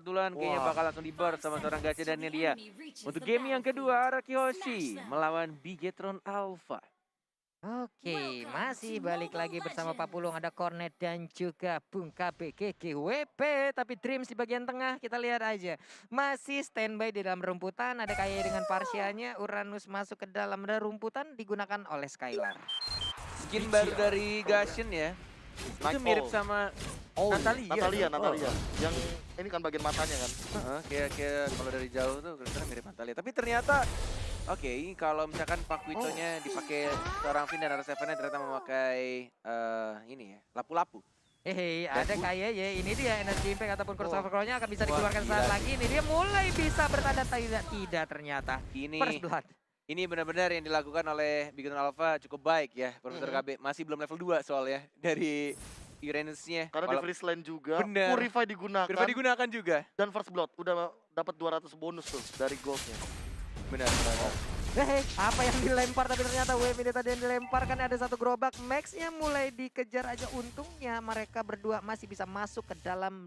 duluan kayaknya bakal langsung di-burst sama seorang Gacha dan dia. Untuk game yang kedua, Araki Hoshi melawan Bigetron Alpha. Oke, masih balik lagi bersama Pak Pulung, ada Cornet dan juga Bung KBGG WP. Tapi Dreams di bagian tengah, kita lihat aja. Masih standby di dalam rumputan, ada Kaya dengan Parsianya. Uranus masuk ke dalam rumputan digunakan oleh Skylar. Skin baru dari Gashen ya. Itu mirip sama Natalia. Natalia. Yang ini kan bagian matanya kan. Kayak kalau dari jauh tuh kelihatannya mirip Natalia. Tapi ternyata oke, kalau misalkan Pakuitonya dipakai seorang Finn dan R7-nya ternyata memakai ini ya, lapu-lapu. Ada Kaya ya, ini dia energy impact ataupun crossover claw-nya akan bisa dikeluarkan saat lagi. Ini dia mulai bisa bertanda tidak ternyata. Ini First blood. Ini benar-benar yang dilakukan oleh Bigetron Alpha cukup baik ya, Profesor KB. Masih belum level 2 soalnya dari Uranus-nya. Karena di freeze lane juga, Bener. Purify digunakan. Purify digunakan juga. Dan first blood, udah dapat 200 bonus tuh dari goldnya. Benar. Apa yang dilempar tapi ternyata wave ini tadi yang dilemparkan ada satu gerobak. Max-nya mulai dikejar aja, untungnya mereka berdua masih bisa masuk ke dalam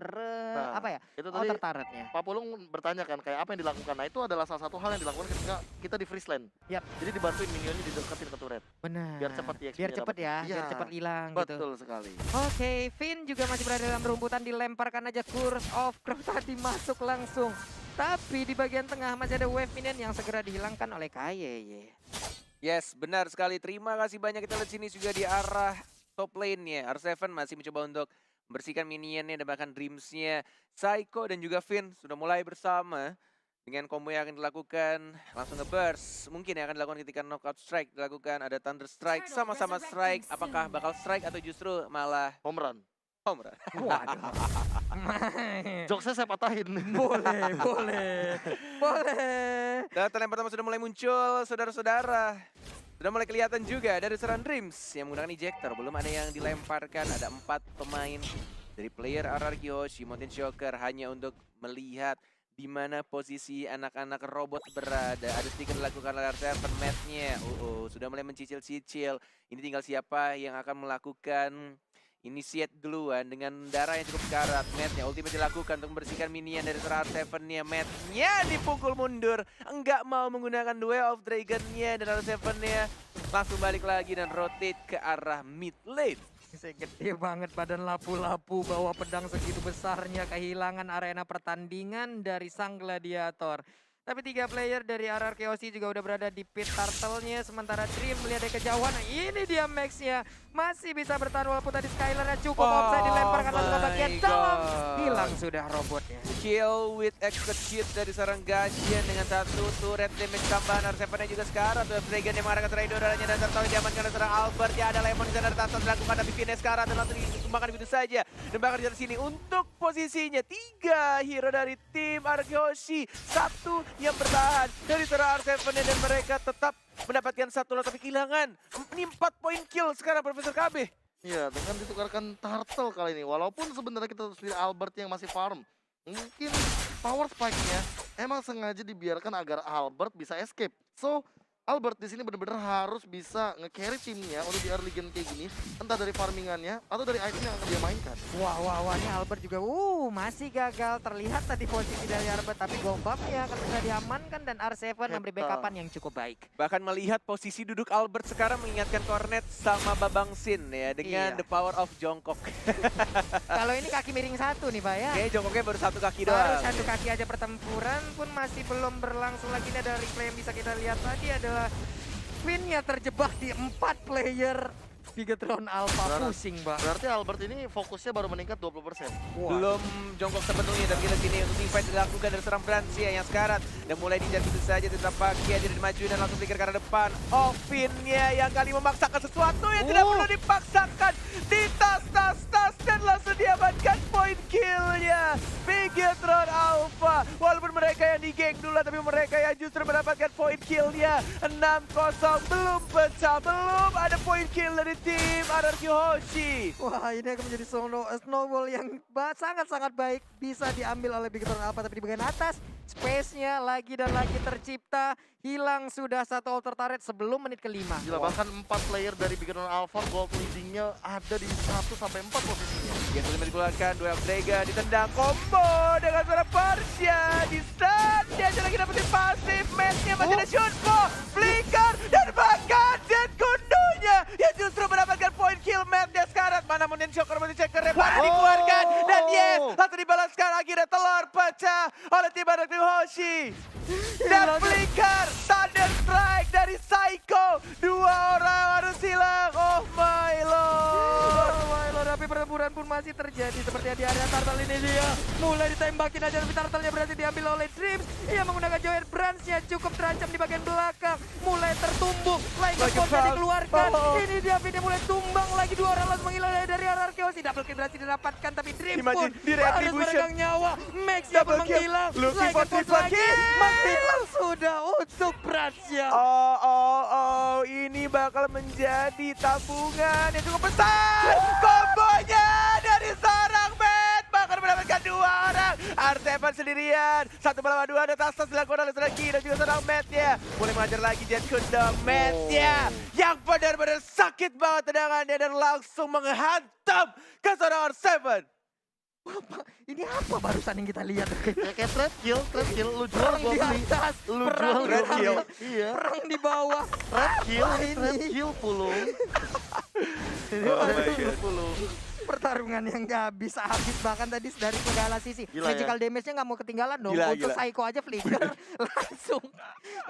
itu tadi turret-nya. Pak Pulung bertanya kan kayak apa yang dilakukan. Nah itu adalah salah satu hal yang dilakukan ketika kita di freeze lane. Yap. Jadi dibantuin minionnya dideketin ke turret. Benar. Biar cepat di Biar cepet ya, biar cepet hilang gitu. Betul sekali. Oke, Finn juga masih berada dalam rumputan, dilemparkan aja Curse of Crow tadi masuk langsung. Tapi di bagian tengah masih ada wave minion yang segera dihilangkan oleh Kaye. Yes, benar sekali. Terima kasih banyak. Kita lihat sini juga di arah top lane-nya. R7 masih mencoba untuk membersihkan minionnya dan bahkan Dreams-nya. Psycho dan juga Finn sudah mulai bersama dengan combo yang akan dilakukan. Langsung nge-burst. Mungkin yang akan dilakukan ketika knockout strike dilakukan. Ada Thunder Strike, sama-sama strike. Apakah bakal strike atau justru malah Home run. Waduh. Jokesnya saya patahin. Boleh. Data yang pertama sudah mulai muncul, saudara-saudara. Sudah mulai kelihatan juga dari seorang Dreams yang menggunakan ejector. Belum ada yang dilemparkan, ada 4 pemain dari player Araki Hoshi, Mountain Shocker hanya untuk melihat di mana posisi anak-anak robot berada. Ada sedikit dilakukan oleh R7 match-nya. Sudah mulai mencicil-cicil. Ini tinggal siapa yang akan melakukan initiate duluan dengan darah yang cukup karat. Match-nya ultimate dilakukan untuk membersihkan minion dari R7-nya. Match-nya dipukul mundur. Enggak mau menggunakan Duel of Dragon-nya dan R7-nya langsung balik lagi dan rotate ke arah mid lane. Gede banget badan lapu-lapu, bawa pedang segitu besarnya, kehilangan arena pertandingan dari sang gladiator. Tapi 3 player dari RRQ Hoshi juga udah berada di pit turtle-nya. Sementara Dream melihat dari kejauhan. Ini dia Max-nya. Masih bisa bertahan walaupun tadi Skylar-nya cukup offside, dilemparkan langsung ke bagian dalam. Hilang sudah robotnya. Kill with execute dari seorang Gashen dengan 1 turret damage tambahan. R7-nya juga sekarang. Tuh Dragon yang mengarahkan serai udara-nya dan tertawa diamankan oleh seorang Albert. Ya ada Lemon di sana Tarsan dilakukan tapi Finn sekarang dan langsung dikembangkan begitu saja. Dan bahkan di sini untuk posisinya 3 hero dari tim RRQ Hoshi. 1 yang bertahan dari seorang R7-nya dan mereka tetap mendapatkan 1 lot tapi kehilangan. Ini 4 poin kill sekarang Profesor KB. Iya, dengan ditukarkan turtle kali ini. Walaupun sebenarnya kita sendiri Albert yang masih farm. Mungkin power spike-nya emang sengaja dibiarkan agar Albert bisa escape. So, Albert di sini benar-benar harus bisa nge-carry timnya untuk di early game kayak gini, entah dari farmingannya atau dari item yang akan dia mainkan. Wah, ini Albert juga masih gagal. Terlihat tadi posisi dari Albert, tapi gombapnya akan segera diamankan dan R7 memberi backupan yang cukup baik. Bahkan melihat posisi duduk Albert sekarang mengingatkan Cornet sama Babang Sin ya, dengan the power of jongkok. Kalau ini kaki miring 1 nih Pak ya. Kayaknya jongkoknya baru 1 kaki doang. Baru 1 kaki aja, pertempuran pun masih belum berlangsung lagi. Ini ada replay yang bisa kita lihat tadi adalah Finn-nya terjebak di 4 player Bigetron Alpha. Pusing, Mbak. Berarti Albert ini fokusnya baru meningkat 20%. Belum jongkok sepenuhnya dan kita sini untuk teamfight dilakukan dari seorang Bransia yang sekarat. Dan mulai dijar itu saja tidak pakai jadi dimaju dan langsung pikir ke arah depan. Finn-nya yang kali memaksakan sesuatu yang tidak perlu dipaksakan. Di tas dan langsung diamankan poin kill-nya. Bigetron Alpha. Walaupun mereka yang digeng dulu tapi mereka yang justru mendapatkan poin kill-nya. 6-0 belum pecah, belum ada poin kill dari tim RRQ Hoshi. Wah, ini akan menjadi snowball yang sangat-sangat baik. Bisa diambil oleh Bigetron Alpha, tapi di bagian atas space-nya lagi dan lagi tercipta. Hilang sudah 1 alter turret sebelum menit ke-5. Gila, bahkan 4 player dari Bigetron Alpha gold leading-nya ada di 1 sampai 4 posisinya. Yang sudah dikeluarkan, Duel of Dragon ditendang, combo dengan suara ya di stun. Dia aja lagi dapetin pasif, matchnya masih ada shoot for, flicker, dan bahkan Jet Kundonya yang justru mendapatkan point kill matchnya sekarat. Mana Mountain Shocker masih checker repar dikeluarkan. Dan yes, langsung dibalaskan akhirnya telur pecah oleh tim Badak Tim Hoshi. Dan flicker, Thunder Strike dari Psycho. 2 orang harus hilang, oh my lord. Oh my lord, tapi pertempuran pun masih terjadi seperti yang di area turtle ini dia. Mulai ditembakin aja tapi turtle-nya berhasil diambil oleh Dreams. Ia menggunakan Joet Branch-nya cukup terancam di bagian belakang. Mulai tertumbuk, Like Force dikeluarkan. Ini dia Vini mulai tumbang lagi 2 orang langsung menghilang dari RR Chaos. Double kill berhasil didapatkan tapi Dreams pun harus meregang nyawa. Max-nya pun menghilang. Like Force lagi menghilang sudah untuk Branch-nya. Oh, ini bakal menjadi tabungan yang cukup besar. Kombonya dari seorang Matt bahkan mendapatkan 2 orang. R7 sendirian, 1 melawan 2 ada tas dilakukan oleh Seraki dan juga seorang Matt-nya. Mulai mengajar lagi Jet Kundang, Matt-nya yang benar-benar sakit banget tendangannya dan langsung menghantam ke seorang R7. Ini apa barusan yang kita lihat? Kayak trap kill, lu jual Perang gua di beli. atas, Lu perang jual di gua beli. atas, Iya. perang di bawah. Trap kill Ini. pulung. Pulung. Pertarungan yang gak bisa habis bahkan tadi dari segala sisi. Gila, Magical damage-nya gak mau ketinggalan dong. Gila, Untuk gila. Psycho aja flicker langsung.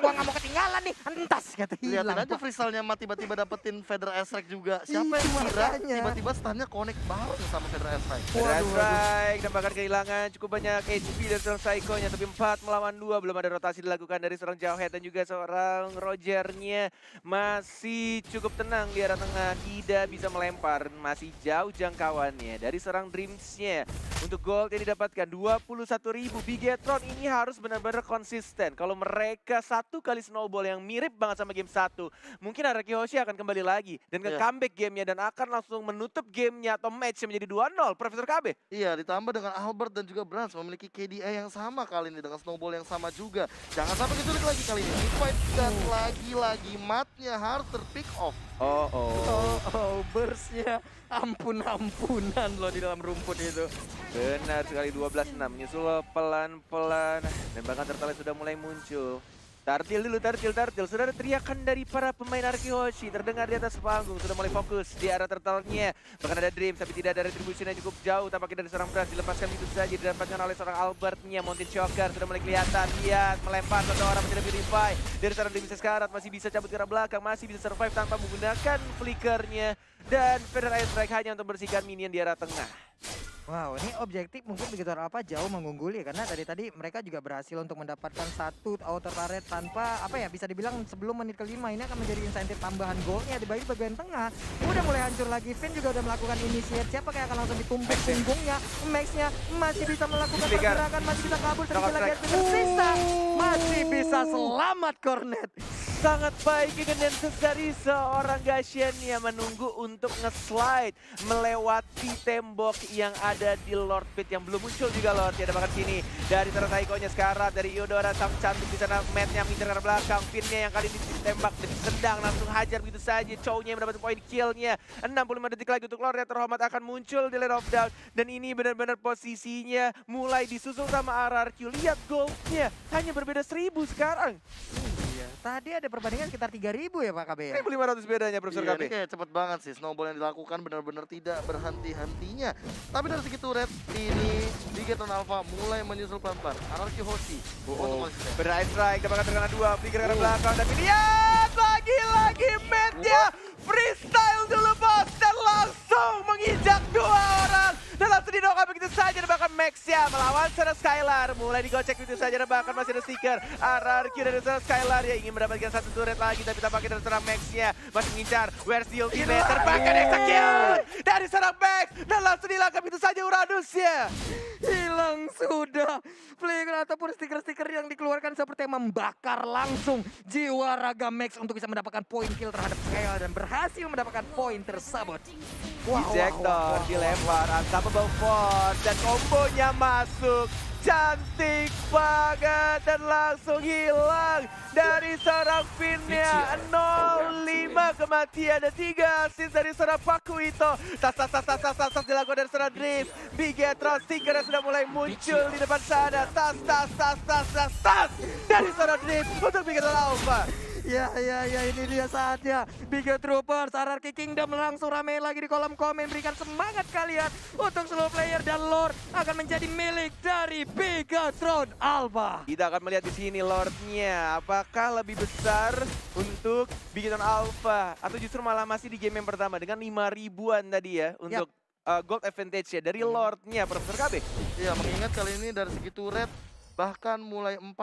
Gua gak mau ketinggalan nih, entas kata Lihatin hilang. aja Frizzle-nya tiba-tiba dapetin Feather Strike juga. Siapa yang Itu kira makanya. tiba-tiba stunnya connect bareng sama Feather Strike. Ada strike dan bahkan kehilangan cukup banyak HP dari seorang Psycho-nya. Tapi 4 melawan 2 belum ada rotasi dilakukan dari seorang Jawhead dan juga seorang Roger-nya. Masih cukup tenang di arah tengah, tidak bisa melempar. Masih jauh jangkauannya dari seorang Dreams-nya. Untuk gold yang didapatkan 21.000. Bigetron ini harus benar-benar konsisten. Kalau mereka 1 kali snowball yang mirip banget sama game 1, mungkin Araki Hoshi akan kembali lagi dan ke Iya. comeback gamenya dan akan langsung menutup gamenya atau match menjadi 2-0. Profesor KB. Iya, ditambah dengan Albert dan juga Branch memiliki KDA yang sama kali ini dengan snowball yang sama juga. Jangan sampai keculik lagi kali ini. Fight dan lagi-lagi matnya harus terpick off. Oh, burst-nya ampun-ampunan loh di dalam rumput itu. Benar sekali 12-6 menyusul pelan-pelan dan bahkan Turtle sudah mulai muncul. Tartil dulu, tartil. Sudah ada teriakan dari para pemain Araki Hoshi terdengar di atas panggung. Sudah mulai fokus di arah Turtle-nya. Bahkan ada Dreams tapi tidak ada retribution yang cukup jauh. Tampaknya dari seorang Branch dilepaskan itu saja. Didapatkan oleh seorang Albert-nya. Mountain Shocker sudah mulai kelihatan. Lihat melempar satu orang menjadi Purify. Dari seorang Dreams Sekarat masih bisa cabut ke arah belakang. Masih bisa survive tanpa menggunakan flickernya. Dan Feather Strike hanya untuk bersihkan minion di arah tengah. Wow, ini objektif mungkin begitu apa jauh mengungguli karena tadi mereka juga berhasil untuk mendapatkan 1 outer turret tanpa apa ya bisa dibilang sebelum menit ke-5 ini akan menjadi insentif tambahan golnya di bagian tengah. Udah mulai hancur lagi, Finn juga udah melakukan initiate, siapa kayak akan langsung ditumpuk punggungnya. Max-nya masih bisa melakukan pergerakan, masih bisa kabur sedikit lagi tersisa. Masih bisa selamat Cornet. Sangat baik Gendenses dari seorang Gashian yang menunggu untuk nge-slide melewati tembok yang ada di Lord Pit yang belum muncul juga Lord. Dia bahkan sini dari seorang Psycho-nya Sekarat, dari Eudora sang cantik di sana, Matt-nya mengincar ke belakang, Finn-nya yang kali ini ditembak dan ditendang langsung hajar begitu saja. Chow-nya yang mendapat poin kill-nya. 65 detik lagi untuk Lord yang terhormat akan muncul di Land of Doubt dan ini benar-benar posisinya mulai disusul sama RRQ. Lihat gold-nya hanya berbeda 1000 sekarang. Iya, tadi ada perbandingan sekitar 3.000 ya Pak KB ya? 1.500 bedanya Profesor Iya, KB. ini kayak cepet banget sih. Snowball yang dilakukan benar-benar tidak berhenti-hentinya. Tapi dari segi turret, ini Bigetron Alpha mulai menyusul pelan-pelan. Anarchy Hoshi untuk konsisten. Berai strike, dapatkan terkena 2, flicker ke belakang. Tapi lihat lagi-lagi Matt-nya freestyle dulu bos dan langsung menginjak 2 orang. Dan langsung didongkap begitu saja dan bahkan Max-nya melawan seorang Skylar. Mulai digocek begitu saja dan bahkan masih ada stiker. RRQ dari seorang Skylar yang ingin mendapatkan 1 turret lagi. Tapi tampaknya dari seorang Max-nya masih mengincar. Where's the ultimate? Terbakar execute dari seorang Max. Dan langsung dilangkap begitu saja Uranus-nya. Hilang sudah. Flicker ataupun stiker-stiker yang dikeluarkan seperti yang membakar langsung jiwa raga Max untuk bisa mendapatkan poin kill terhadap Skylar dan berhasil mendapatkan poin tersebut. Ejector dilempar, Unstoppable Force dan kombonya masuk. cantik banget dan langsung hilang dari seorang Finnya. 0-5 kematian dan 3 assist dari seorang Paku Ito. Tas dilakukan dari seorang Dreams. Bigetron Sticker sudah mulai muncul di depan sana. Tas dari seorang Dreams untuk Bigetron Alpha. Ya, ini dia saatnya. Biga Troopers, RRQ Kingdom langsung rame lagi di kolom komen. Berikan semangat kalian untuk seluruh player dan Lord akan menjadi milik dari Bigatron Alpha. Kita akan melihat di sini Lordnya. Apakah lebih besar untuk Bigatron Alpha atau justru malah masih di game yang pertama dengan 5.000-an tadi ya untuk gold advantage ya dari Lordnya, Profesor KB. Iya, mengingat kali ini dari segi turret bahkan mulai 4-1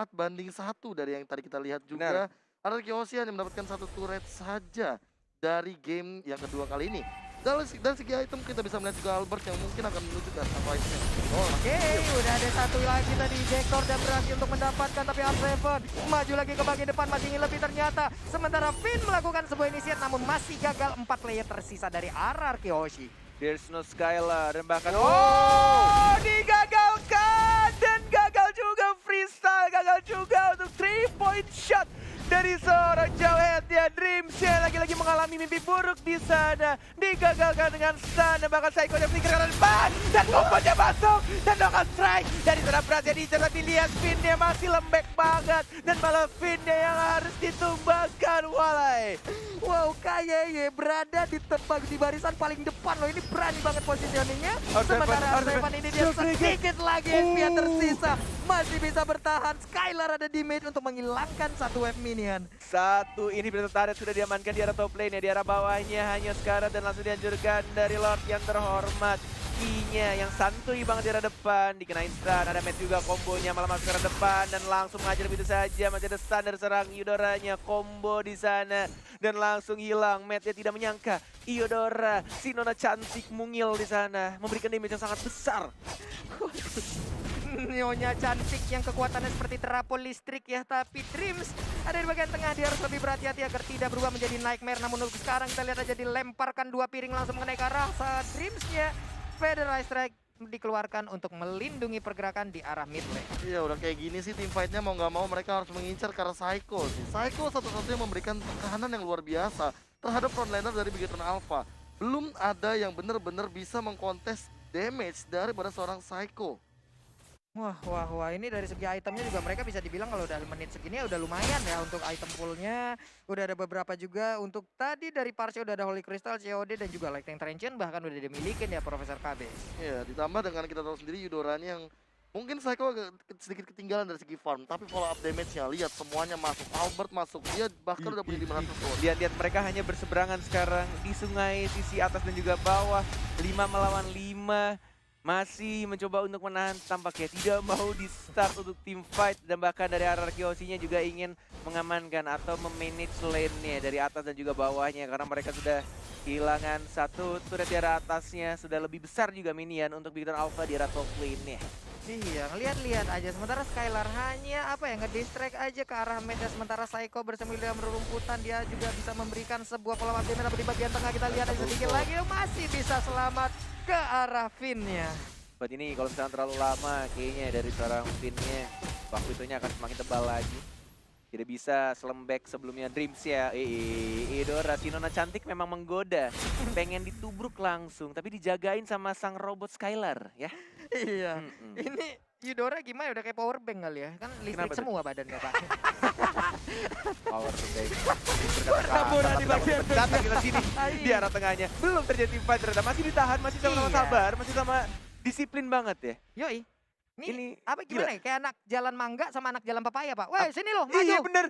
dari yang tadi kita lihat juga. RRQ hanya mendapatkan 1 turret saja dari game yang kedua kali ini. Dari segi item kita bisa melihat juga Albert yang mungkin akan menuju ke satu item. Oke, udah ada satu lagi tadi Jektor dan berhasil untuk mendapatkan, tapi R7 maju lagi ke bagian depan, masih ingin lebih ternyata. Sementara Finn melakukan sebuah inisiat namun masih gagal. 4 player tersisa dari RRQ Hoshi. There's no Skylar dan bahkan digagalkan dan gagal juga freestyle, gagal juga untuk 3-point shot dari seorang Jawhead ya. Dreams ya lagi-lagi mengalami mimpi buruk di sana, digagalkan dengan stun dan bahkan Psycho dan flicker kanan ban dan kombonya masuk dan knockout strike dari seorang Brazil di tapi lihat Finn-nya masih lembek banget dan malah Finn-nya yang harus ditumbangkan. Walai. Wow, KYY berada di barisan paling depan loh. Ini berani banget positioningnya. Sementara R7 ini dia sedikit lagi XP yang tersisa. Masih bisa bertahan. Skylar ada di mid untuk menghilangkan satu wave minion. Satu ini turret sudah diamankan di arah top lane ya. Di arah bawahnya hanya sekarang dan langsung dihancurkan dari Lord yang terhormat. Nya yang santuy banget di arah depan, dikenain stun, ada Matt juga kombonya malah masuk ke arah depan dan langsung mengajar begitu saja. Masih ada stun dari serang Eudoranya, combo di sana dan langsung hilang. Matt tidak menyangka Eudora, si nona cantik mungil di sana memberikan damage yang sangat besar. Nyonya cantik yang kekuatannya seperti terapol listrik ya, tapi Dreams ada di bagian tengah. Dia harus lebih berhati-hati agar tidak berubah menjadi nightmare. Namun untuk sekarang kita lihat aja dilemparkan 2 piring langsung mengenai ke arah Dreams-nya. Federal Strike dikeluarkan untuk melindungi pergerakan di arah mid lane. Iya, udah kayak gini sih tim fight-nya mau nggak mau mereka harus mengincar karena Psycho sih. Psycho satu-satunya memberikan tekanan yang luar biasa terhadap frontliner dari Bigatron Alpha. Belum ada yang benar-benar bisa mengkontes damage daripada seorang Psycho. Wah, ini dari segi itemnya juga mereka bisa dibilang kalau udah menit segini ya udah lumayan ya untuk item poolnya. Udah ada beberapa juga untuk tadi dari Parche udah ada Holy Crystal, COD dan juga Lightning Transient bahkan udah dimilikin ya Profesor KB. Iya, ditambah dengan kita tahu sendiri Eudoranya yang mungkin Psycho agak sedikit ketinggalan dari segi farm, tapi follow up damage-nya lihat semuanya masuk. Albert masuk, dia bahkan udah punya 500 gold. Lihat mereka hanya berseberangan sekarang di sungai sisi atas dan juga bawah. 5 melawan 5. Masih mencoba untuk menahan, tampaknya tidak mau di start untuk tim fight. Dan bahkan dari RRQ Hoshi-nya juga ingin mengamankan atau memanage lane-nya dari atas dan juga bawahnya. Karena mereka sudah kehilangan 1 turret di arah atasnya. Sudah lebih besar juga minion untuk Bigatron Alpha di arah top lane-nya. Iya, ngeliat-lihat aja. Sementara Skylar hanya ngedistract aja ke arah mid. Sementara Psycho bersembunyi dalam rerumputan. Dia juga bisa memberikan sebuah pola damage. Tapi di bagian tengah kita lihat ada sedikit lagi. Masih bisa selamat ke arah Finn-nya. Buat ini kalau misalnya terlalu lama kayaknya dari seorang Finn-nya waktu itunya akan semakin tebal lagi. Tidak bisa selembek sebelumnya Dreams ya. Eudora, si nona cantik memang menggoda. Pengen ditubruk langsung tapi dijagain sama sang robot Skylar ya. Iya. Ini Eudora gimana? Udah kayak power bank kali ya? Kan listrik semua badannya, Pak. Power bank. Berkabura di bagian datang kita sini di arah tengahnya. Belum terjadi fight ternyata. Masih ditahan, masih sama sabar, masih sama disiplin banget ya. Yoi. Ini apa gimana ya? Kayak anak jalan mangga sama anak jalan papaya, Pak. Woi, sini lo, maju. Iya bener.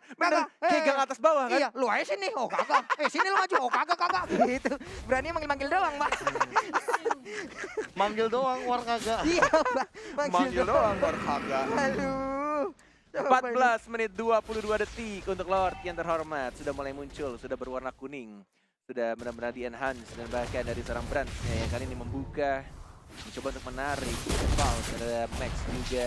Kayak gang atas bawah kan? Iya, lu aja sini. Oh kagak. Sini lo maju. Oh kagak. Gitu. Berani manggil-manggil doang, Pak. Manggil doang, war kagak. Iya, Pak. Manggil doang, war kagak. Aduh. 14 menit 22 detik untuk Lord yang terhormat. Sudah mulai muncul, sudah berwarna kuning. Sudah benar-benar di-enhance dan bahkan dari seorang Brand yang kali ini membuka mencoba untuk menarik. Pulse, ada Max juga.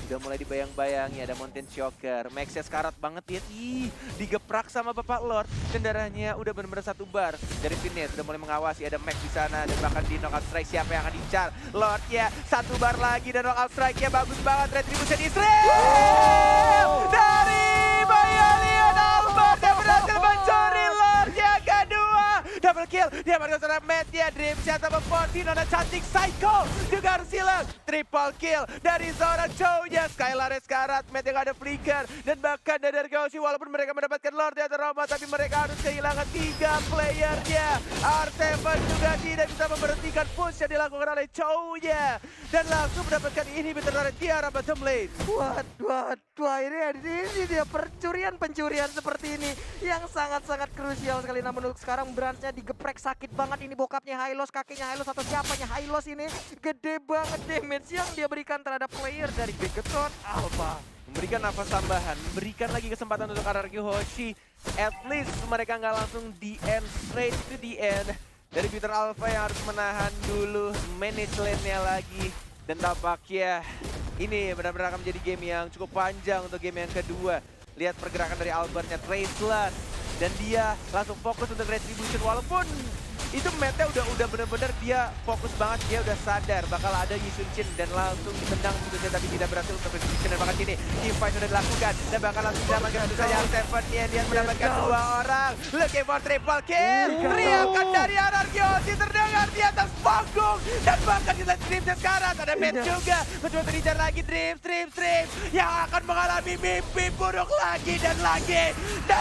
Udah mulai dibayang-bayangi, ada Mountain Shocker. Maxnya sekarat banget ya. Ih, digeprak sama Bapak Lord. Dan darahnya udah benar-benar 1 bar. Dari Finesse udah mulai mengawasi, ada Max di sana. Dan bahkan di knockout strike siapa yang akan diincar. Lord ya, 1 bar lagi dan knockout strike-nya bagus banget. Retribution Israel! Dari Bayalian Albert yang berhasil mencuri Lord yang kedua. Double kill, dia berhasil serang Matt-nya. Dreams yang sama Fortino dan cantik Psycho. Juga harus hilang. Triple kill dari seorang cowoknya. Skylar sekarat, Matt yang ada flicker. Dan bahkan dari Arkeosi walaupun mereka mendapatkan Lord di atas Roma. Tapi mereka harus kehilangan 3 playernya. R7 juga tidak bisa memberhentikan push yang dilakukan oleh cowoknya. Dan langsung mendapatkan inhibitor dari Tiara bottom lane. Waduh, ini dia pencurian seperti ini yang sangat-sangat krusial sekali. Namun untuk sekarang Branch-nya digeprek sakit banget. Ini bokapnya Hylos, kakeknya Hylos atau siapanya Hylos ini. Gede banget damage yang dia berikan terhadap player dari Bigetron Alpha. Memberikan nafas tambahan, memberikan lagi kesempatan untuk RRQ Hoshi. At least mereka nggak langsung di end, straight to the end. Dari Bigetron Alpha yang harus menahan dulu, manage lane-nya lagi. Dan tampaknya ini benar-benar akan menjadi game yang cukup panjang untuk game yang kedua. Lihat pergerakan dari Albertnya, Traceless. Dan dia langsung fokus untuk Retribution walaupun itu Matt-nya udah bener-bener dia fokus banget, dia udah sadar bakal ada Yisun Chin dan langsung ditendang begitu saja, tapi tidak berhasil untuk Retribution. Dan bahkan sini teamfight sudah dilakukan dan bakal langsung diamankan tentu saja R7-nya. Dia mendapatkan 2 orang, looking for triple kill. Teriakan dari RRQ terdengar di atas panggung dan bahkan di lane Dreams yang sekarang ada Matt juga mencoba mengejar lagi Dreams yang akan mengalami mimpi buruk lagi dan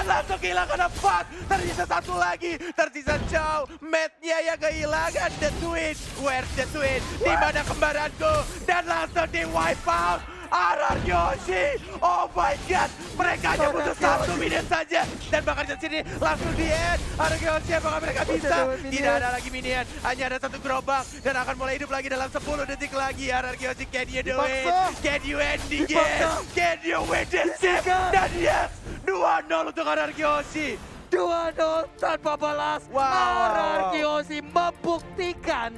langsung kehilangan 4. Tersisa 1 lagi, tersisa Chow. Matt-nya yang kehilangan The Twin. Where's the Twin? Di mana kembaranku? Dan langsung di wipe out. RR Yoshi, oh my god, mereka hanya butuh 1 minute saja. Dan bahkan di sini langsung di end. RR Yoshi apakah mereka bisa? Tidak ada lagi minion, hanya ada 1 gerobak. Dan akan mulai hidup lagi dalam 10 detik lagi. RR Yoshi, can you do it? Can you end the game? Can you win this game? Dan yes, 2-0 untuk RR Yoshi. 2-0 tanpa balas. Wow. RRQ membuktikan